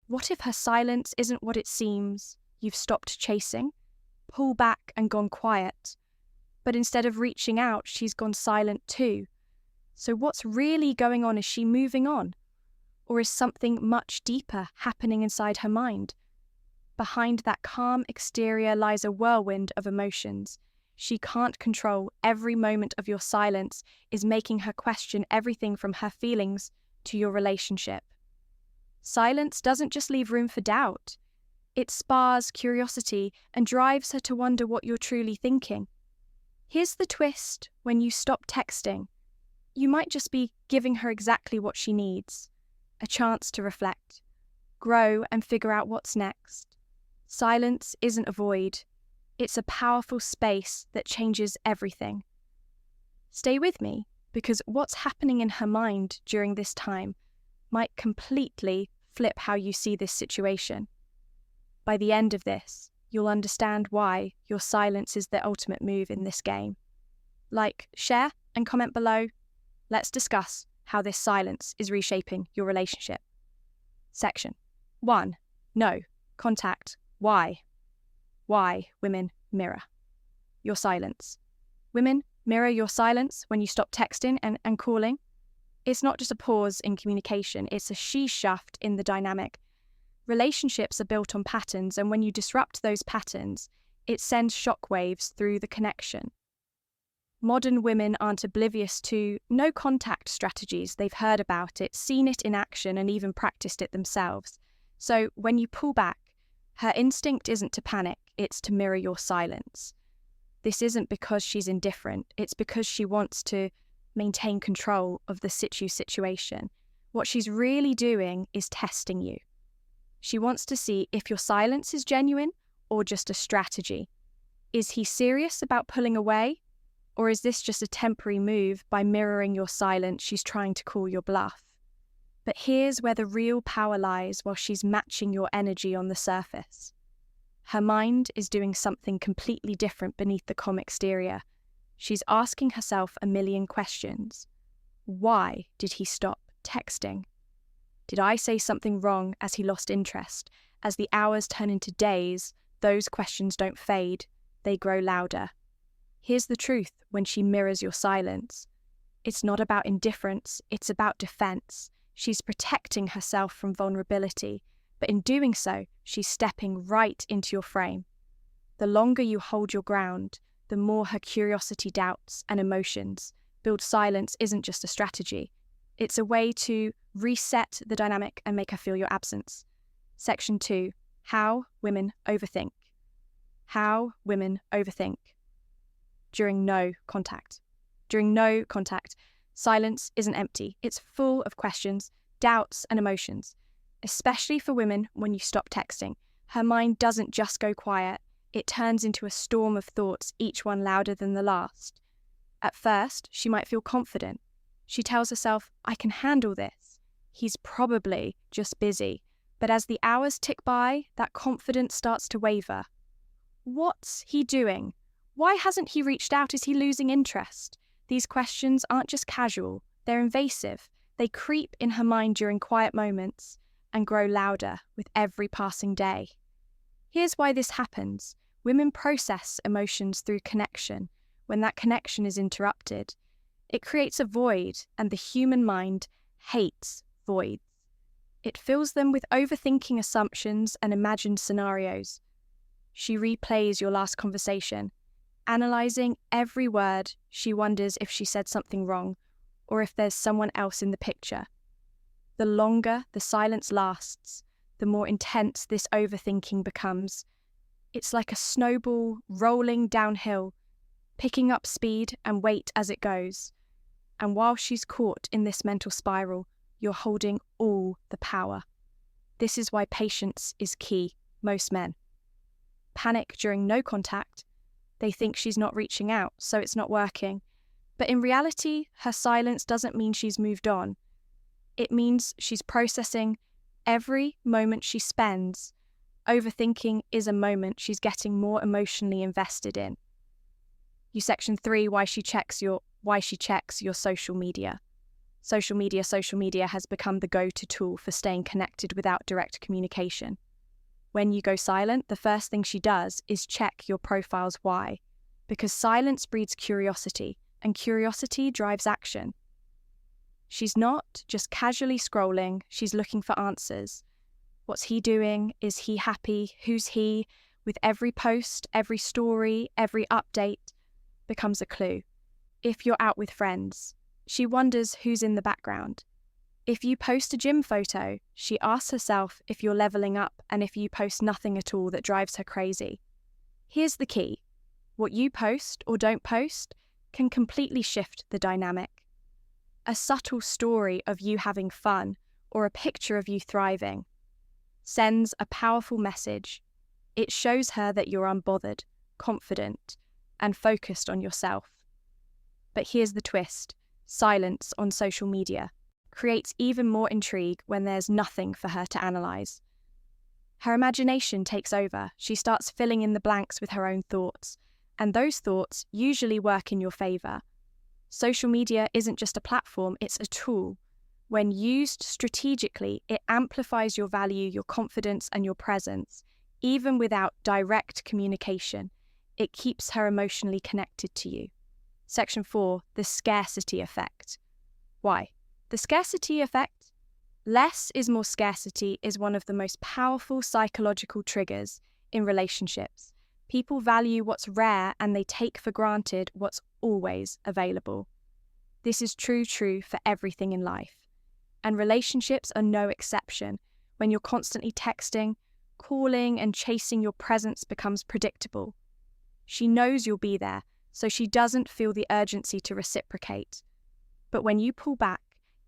What if her silence isn't what it seems? You've stopped chasing, pull back and gone quiet. But instead of reaching out, she's gone silent too. So what's really going on? Is she moving on? Or is something much deeper happening inside her mind? Behind that calm exterior lies a whirlwind of emotions. She can't control. Every moment of your silence is making her question everything from her feelings to your relationship. Silence doesn't just leave room for doubt. It spars curiosity and drives her to wonder what you're truly thinking. Here's the twist: when you stop texting, you might just be giving her exactly what she needs, a chance to reflect, grow, and figure out what's next. Silence isn't a void. It's a powerful space that changes everything. Stay with me, because what's happening in her mind during this time might completely flip how you see this situation. By the end of this, you'll understand why your silence is the ultimate move in this game. Like, share, and comment below. Let's discuss how this silence is reshaping your relationship. Section 1. No. Contact. Why? Why women mirror your silence. Women mirror your silence when you stop texting and calling. It's not just a pause in communication, it's a she-shaft in the dynamic. Relationships are built on patterns, and when you disrupt those patterns, it sends shockwaves through the connection. Modern women aren't oblivious to no contact strategies. They've heard about it, seen it in action, and even practiced it themselves. So when you pull back, her instinct isn't to panic, it's to mirror your silence. This isn't because she's indifferent, it's because she wants to maintain control of the situation. What she's really doing is testing you. She wants to see if your silence is genuine or just a strategy. Is he serious about pulling away? Or is this just a temporary move? By mirroring your silence, she's trying to call your bluff. But here's where the real power lies while she's matching your energy on the surface. Her mind is doing something completely different beneath the calm exterior. She's asking herself a million questions. Why did he stop texting? Did I say something wrong as he lost interest? As the hours turn into days, those questions don't fade, they grow louder. Here's the truth: when she mirrors your silence, it's not about indifference, it's about defense. She's protecting herself from vulnerability, but in doing so, she's stepping right into your frame. The longer you hold your ground, the more her curiosity, doubts, and emotions build. Silence isn't just a strategy. It's a way to reset the dynamic and make her feel your absence. Section 2. How women overthink. How women overthink. During no contact. During no contact, silence isn't empty. It's full of questions, doubts, and emotions. Especially for women, when you stop texting, her mind doesn't just go quiet. It turns into a storm of thoughts, each one louder than the last. At first, she might feel confident. She tells herself, I can handle this. He's probably just busy. But as the hours tick by, that confidence starts to waver. What's he doing? Why hasn't he reached out? Is he losing interest? These questions aren't just casual, they're invasive. They creep in her mind during quiet moments and grow louder with every passing day. Here's why this happens. Women process emotions through connection. When that connection is interrupted, it creates a void, and the human mind hates voids. It fills them with overthinking assumptions and imagined scenarios. She replays your last conversation, analysing every word. She wonders if she said something wrong or if there's someone else in the picture. The longer the silence lasts, the more intense this overthinking becomes. It's like a snowball rolling downhill, picking up speed and weight as it goes. And while she's caught in this mental spiral, you're holding all the power. This is why patience is key. Most men panic during no contact. They think she's not reaching out, so it's not working. But in reality, her silence doesn't mean she's moved on. It means she's processing every moment she spends. Overthinking is a moment she's getting more emotionally invested in. Section 3, why she checks your social media. Social media has become the go-to tool for staying connected without direct communication. When you go silent, the first thing she does is check your profile's why, because silence breeds curiosity, and curiosity drives action. She's not just casually scrolling, she's looking for answers. What's he doing? Is he happy? Who's he? With every post, every story, every update becomes a clue. If you're out with friends, she wonders who's in the background. If you post a gym photo, she asks herself if you're leveling up, and if you post nothing at all, that drives her crazy. Here's the key. What you post or don't post can completely shift the dynamic. A subtle story of you having fun or a picture of you thriving sends a powerful message. It shows her that you're unbothered, confident, and focused on yourself. But here's the twist. Silence on social media creates even more intrigue when there's nothing for her to analyze. Her imagination takes over. She starts filling in the blanks with her own thoughts, and those thoughts usually work in your favor. Social media isn't just a platform, it's a tool. When used strategically, it amplifies your value, your confidence, and your presence, even without direct communication. It keeps her emotionally connected to you. Section 4, the scarcity effect. Why? The scarcity effect? Less is more scarcity is one of the most powerful psychological triggers in relationships. People value what's rare and they take for granted what's always available. This is true for everything in life. And relationships are no exception. When you're constantly texting, calling, and chasing, your presence becomes predictable. She knows you'll be there, so she doesn't feel the urgency to reciprocate. But when you pull back,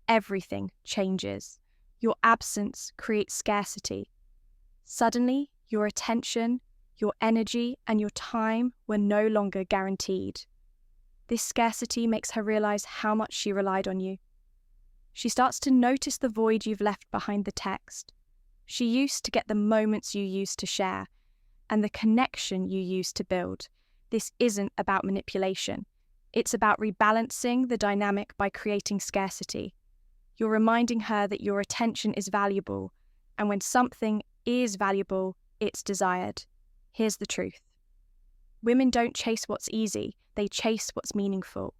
everything changes. Your absence creates scarcity. Suddenly, your attention, your energy, and your time were no longer guaranteed. This scarcity makes her realize how much she relied on you. She starts to notice the void you've left behind the text. She used to get the moments you used to share and the connection you used to build. This isn't about manipulation. It's about rebalancing the dynamic by creating scarcity. You're reminding her that your attention is valuable, and when something is valuable, it's desired. Here's the truth. Women don't chase what's easy, they chase what's meaningful.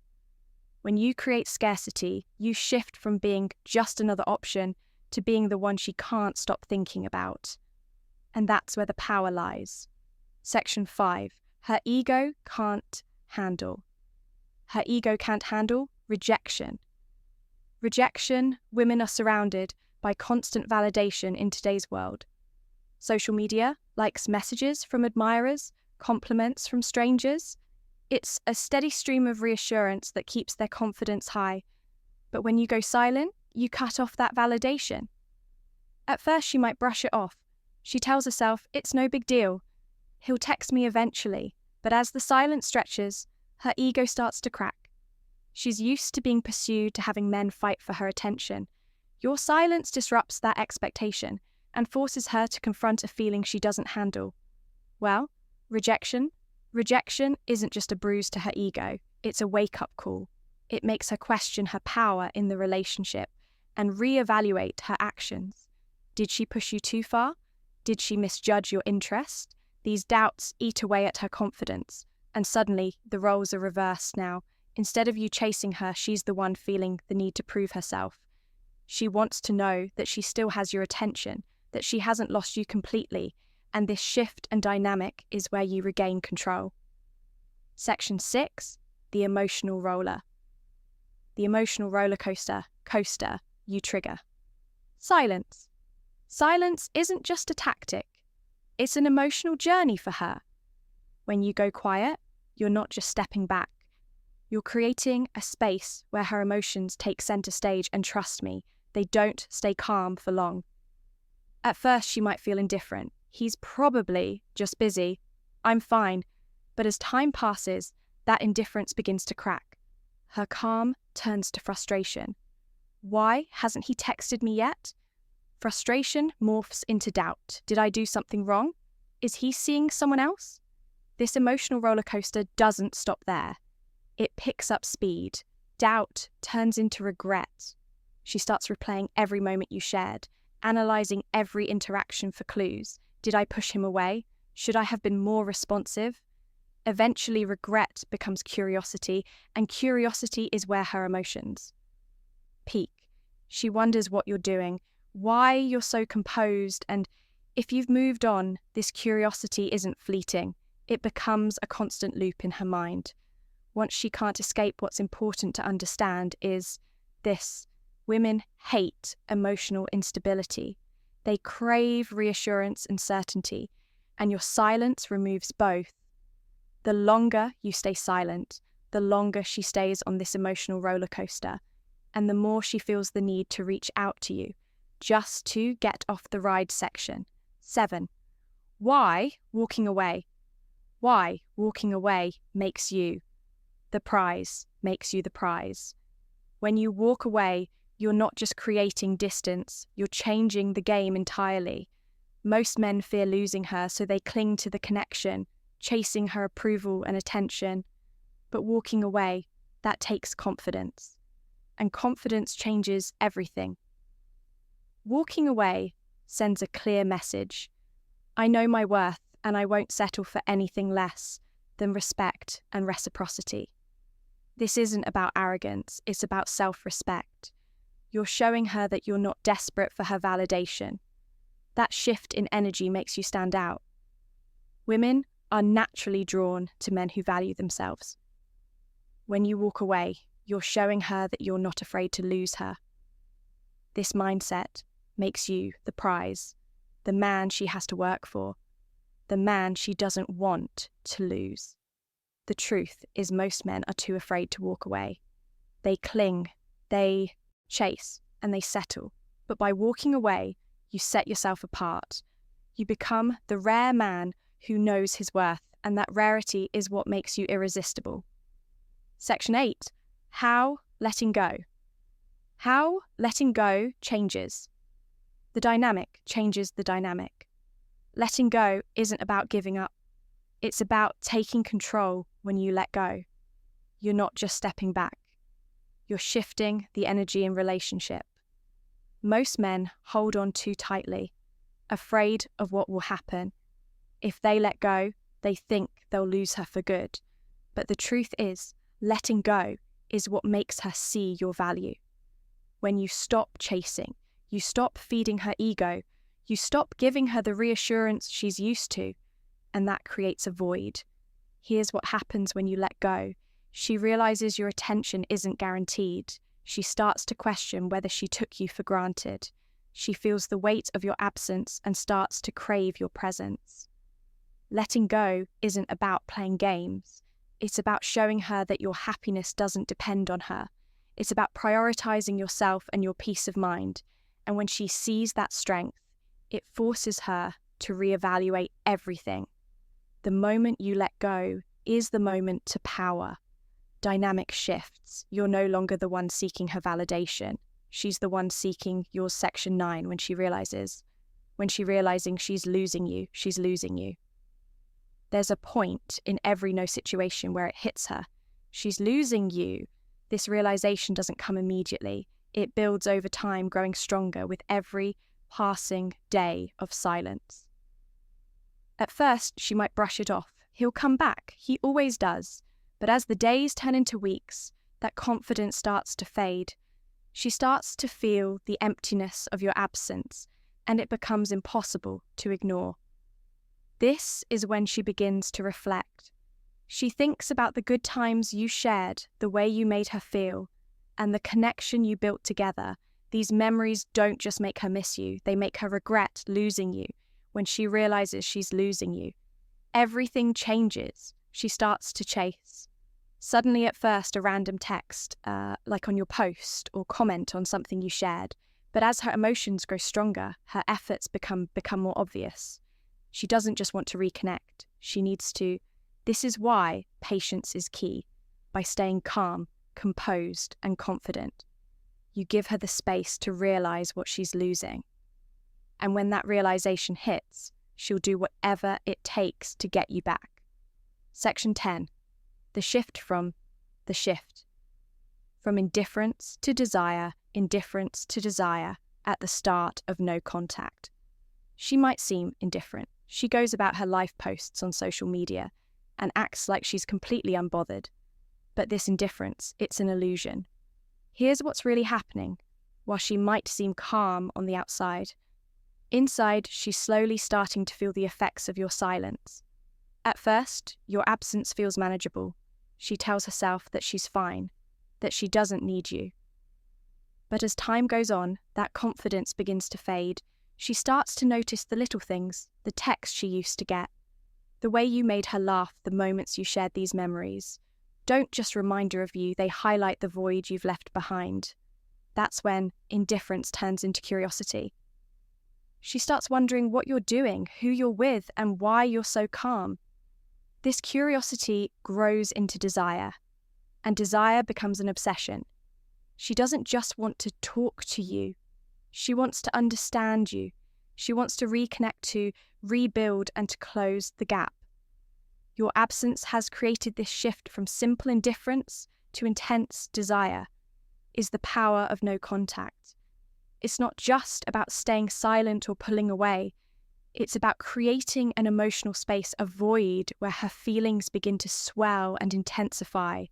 When you create scarcity, you shift from being just another option to being the one she can't stop thinking about. And that's where the power lies. Section 5. Her ego can't handle. Her ego can't handle rejection. Rejection, women are surrounded by constant validation in today's world. Social media likes messages from admirers, compliments from strangers. It's a steady stream of reassurance that keeps their confidence high. But when you go silent, you cut off that validation. At first, she might brush it off. She tells herself, it's no big deal. He'll text me eventually. But as the silence stretches, her ego starts to crack. She's used to being pursued, to having men fight for her attention. Your silence disrupts that expectation and forces her to confront a feeling she doesn't handle. Well, rejection isn't just a bruise to her ego, it's a wake-up call. It makes her question her power in the relationship and reevaluate her actions. Did she push you too far? Did she misjudge your interest? These doubts eat away at her confidence, and suddenly the roles are reversed now. Instead of you chasing her, she's the one feeling the need to prove herself. She wants to know that she still has your attention, that she hasn't lost you completely, and this shift and dynamic is where you regain control. Section 6, the emotional roller. The emotional roller coaster, you trigger. Silence. Silence isn't just a tactic. It's an emotional journey for her. When you go quiet, you're not just stepping back. You're creating a space where her emotions take center stage, and trust me, they don't stay calm for long. At first, she might feel indifferent. He's probably just busy. I'm fine. But as time passes, that indifference begins to crack. Her calm turns to frustration. Why hasn't he texted me yet? Frustration morphs into doubt. Did I do something wrong? Is he seeing someone else? This emotional roller coaster doesn't stop there. It picks up speed. Doubt turns into regret. She starts replaying every moment you shared, analysing every interaction for clues. Did I push him away? Should I have been more responsive? Eventually, regret becomes curiosity, and curiosity is where her emotions peak. She wonders what you're doing, why you're so composed, and if you've moved on, this curiosity isn't fleeting. It becomes a constant loop in her mind. Once she can't escape, what's important to understand is this: women hate emotional instability. They crave reassurance and certainty, and your silence removes both. The longer you stay silent, the longer she stays on this emotional roller coaster, and the more she feels the need to reach out to you, just to get off the ride. Section 7. Why walking away? Why walking away makes you the prize, makes you the prize. When you walk away, you're not just creating distance, you're changing the game entirely. Most men fear losing her, so they cling to the connection, chasing her approval and attention. But walking away, that takes confidence. And confidence changes everything. Walking away sends a clear message. I know my worth, and I won't settle for anything less than respect and reciprocity. This isn't about arrogance, it's about self-respect. You're showing her that you're not desperate for her validation. That shift in energy makes you stand out. Women are naturally drawn to men who value themselves. When you walk away, you're showing her that you're not afraid to lose her. This mindset makes you the prize, the man she has to work for, the man she doesn't want to lose. The truth is most men are too afraid to walk away. They cling, they chase, and they settle. But by walking away, you set yourself apart. You become the rare man who knows his worth, and that rarity is what makes you irresistible. Section 8. How letting go. How letting go changes. The dynamic changes the dynamic. Letting go isn't about giving up. It's about taking control when you let go. You're not just stepping back. You're shifting the energy in relationship. Most men hold on too tightly, afraid of what will happen. If they let go, they think they'll lose her for good. But the truth is, letting go is what makes her see your value. When you stop chasing, you stop feeding her ego, you stop giving her the reassurance she's used to, and that creates a void. Here's what happens when you let go. She realizes your attention isn't guaranteed. She starts to question whether she took you for granted. She feels the weight of your absence and starts to crave your presence. Letting go isn't about playing games. It's about showing her that your happiness doesn't depend on her. It's about prioritizing yourself and your peace of mind. And when she sees that strength, it forces her to reevaluate everything. The moment you let go is the moment to power. Dynamic shifts. You're no longer the one seeking her validation. She's the one seeking your section 9 when she's realizing she's losing you, she's losing you. There's a point in every no situation where it hits her. She's losing you. This realization doesn't come immediately. It builds over time, growing stronger with every passing day of silence. At first, she might brush it off. He'll come back. He always does. But as the days turn into weeks, that confidence starts to fade. She starts to feel the emptiness of your absence, and it becomes impossible to ignore. This is when she begins to reflect. She thinks about the good times you shared, the way you made her feel, and the connection you built together. These memories don't just make her miss you, they make her regret losing you. When she realizes she's losing you, everything changes. She starts to chase. Suddenly at first a random text, like on your post or comment on something you shared. But as her emotions grow stronger, her efforts become more obvious. She doesn't just want to reconnect. She needs to. This is why patience is key. By staying calm, composed, and confident, you give her the space to realize what she's losing. And when that realization hits, she'll do whatever it takes to get you back. Section 10. The shift. From indifference to desire, indifference to desire at the start of no contact. She might seem indifferent. She goes about her life posts on social media and acts like she's completely unbothered. But this indifference, it's an illusion. Here's what's really happening. While she might seem calm on the outside, inside she's slowly starting to feel the effects of your silence. At first, your absence feels manageable. She tells herself that she's fine, that she doesn't need you. But as time goes on, that confidence begins to fade. She starts to notice the little things, the texts she used to get, the way you made her laugh the moments you shared these memories. Don't just remind her of you, they highlight the void you've left behind. That's when indifference turns into curiosity. She starts wondering what you're doing, who you're with, and why you're so calm. This curiosity grows into desire, and desire becomes an obsession. She doesn't just want to talk to you. She wants to understand you. She wants to reconnect to, rebuild, and to close the gap. Your absence has created this shift from simple indifference to intense desire. Is the power of no contact. It's not just about staying silent or pulling away. It's about creating an emotional space, a void where her feelings begin to swell and intensify.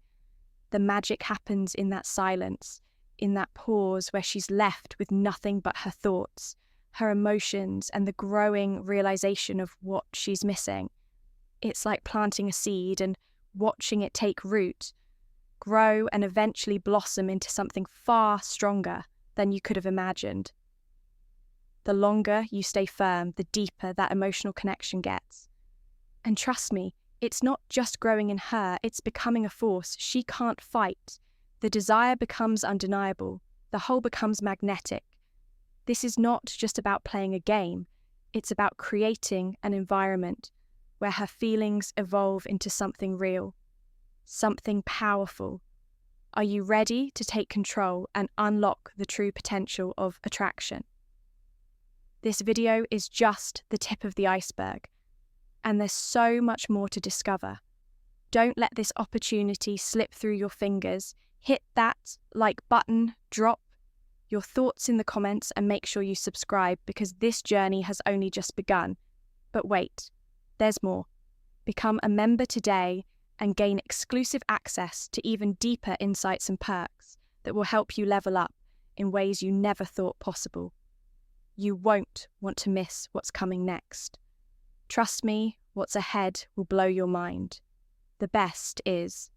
The magic happens in that silence, in that pause where she's left with nothing but her thoughts, her emotions, and the growing realization of what she's missing. It's like planting a seed and watching it take root, grow, and eventually blossom into something far stronger than you could have imagined. The longer you stay firm, the deeper that emotional connection gets. And trust me, it's not just growing in her, it's becoming a force she can't fight. The desire becomes undeniable. The whole becomes magnetic. This is not just about playing a game. It's about creating an environment where her feelings evolve into something real, something powerful. Are you ready to take control and unlock the true potential of attraction? This video is just the tip of the iceberg, and there's so much more to discover. Don't let this opportunity slip through your fingers. Hit that like button, drop your thoughts in the comments, and make sure you subscribe because this journey has only just begun. But wait, there's more. Become a member today and gain exclusive access to even deeper insights and perks that will help you level up in ways you never thought possible. You won't want to miss what's coming next. Trust me, what's ahead will blow your mind. The best is